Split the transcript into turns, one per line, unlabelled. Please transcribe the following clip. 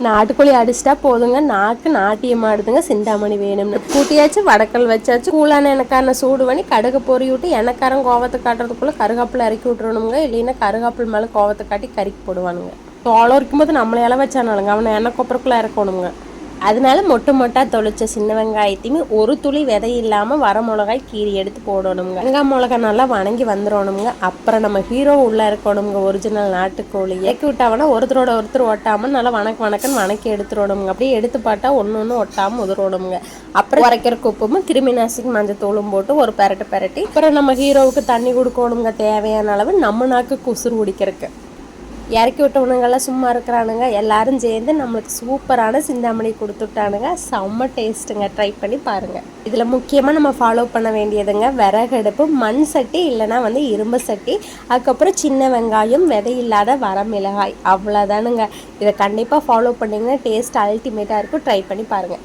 நாட்டுக்கோழி அடிச்சிட்டா போதுங்க, நாக்கு நாட்டியம் ஆடுதுங்க. சிந்தாமணி வேணும்னு கூட்டியாச்சு, வடக்கல் வச்சாச்சு. கூலான எனக்கான சூடு பண்ணி கடுகு பொறி விட்டு எண்ணெய்க்காரன் கோவத்தை காட்டுறதுக்குள்ள கருகாப்பில் இறக்கி விட்டுறணுங்க. இல்லைன்னா கருகாப்பில் மேலே கோவத்தை காட்டி கறிக்கு போடுவானுங்க. தோலை இருக்கும்போது நம்மளை இலை வச்சானாலுங்க அவனை எண்ணெய் கொப்பரைக்குள்ளே இறக்கணுங்க. அதனால மொட்டு மொட்டாக தொளிச்ச சின்ன வெங்காயத்தையுமே ஒரு துளி விதை இல்லாமல் வர மிளகாய் கீரி எடுத்து போடணுங்க. வெங்காய மிளகாய் நல்லா வணங்கி வந்துடணுங்க. அப்புறம் நம்ம ஹீரோ உள்ளே இருக்கணுங்க. ஒரிஜினல் நாட்டுக்கோழி இறக்கி விட்டாங்கன்னா ஒருத்தரோட ஒருத்தர் ஒட்டாமல் நல்லா வணக்கன்னு வணக்கி எடுத்துடணுங்க. அப்படியே எடுத்து பார்த்தா ஒன்று ஒட்டாமல் உதிரணுங்க. அப்புறம் உரைக்கிற உப்பும் கிருமி நாசிக்கு மஞ்சள் தூளும் போட்டு ஒரு பெரட்டி அப்புறம் நம்ம ஹீரோவுக்கு தண்ணி கொடுக்கணுங்க தேவையான அளவு. நம்ம நாக்கு குசுறு குடிக்கிறதுக்கு இறக்கி விட்டவனுங்கெல்லாம் சும்மா இருக்கிறானுங்க. எல்லாரும் சேர்ந்து நம்மளுக்கு சூப்பரான சிந்தாமணி கொடுத்துட்டானுங்க. செம்ம டேஸ்ட்டுங்க, ட்ரை பண்ணி பாருங்கள். இதில் முக்கியமாக நம்ம ஃபாலோ பண்ண வேண்டியதுங்க விறகடுப்பு, மண் சட்டி இல்லைனா இரும்பு சட்டி, அதுக்கப்புறம் சின்ன வெங்காயம், விதை இல்லாத வரமிளகாய், அவ்வளோதானுங்க. இதை கண்டிப்பாக ஃபாலோ பண்ணிங்கன்னா டேஸ்ட் அல்டிமேட்டாக இருக்கும். ட்ரை பண்ணி பாருங்கள்.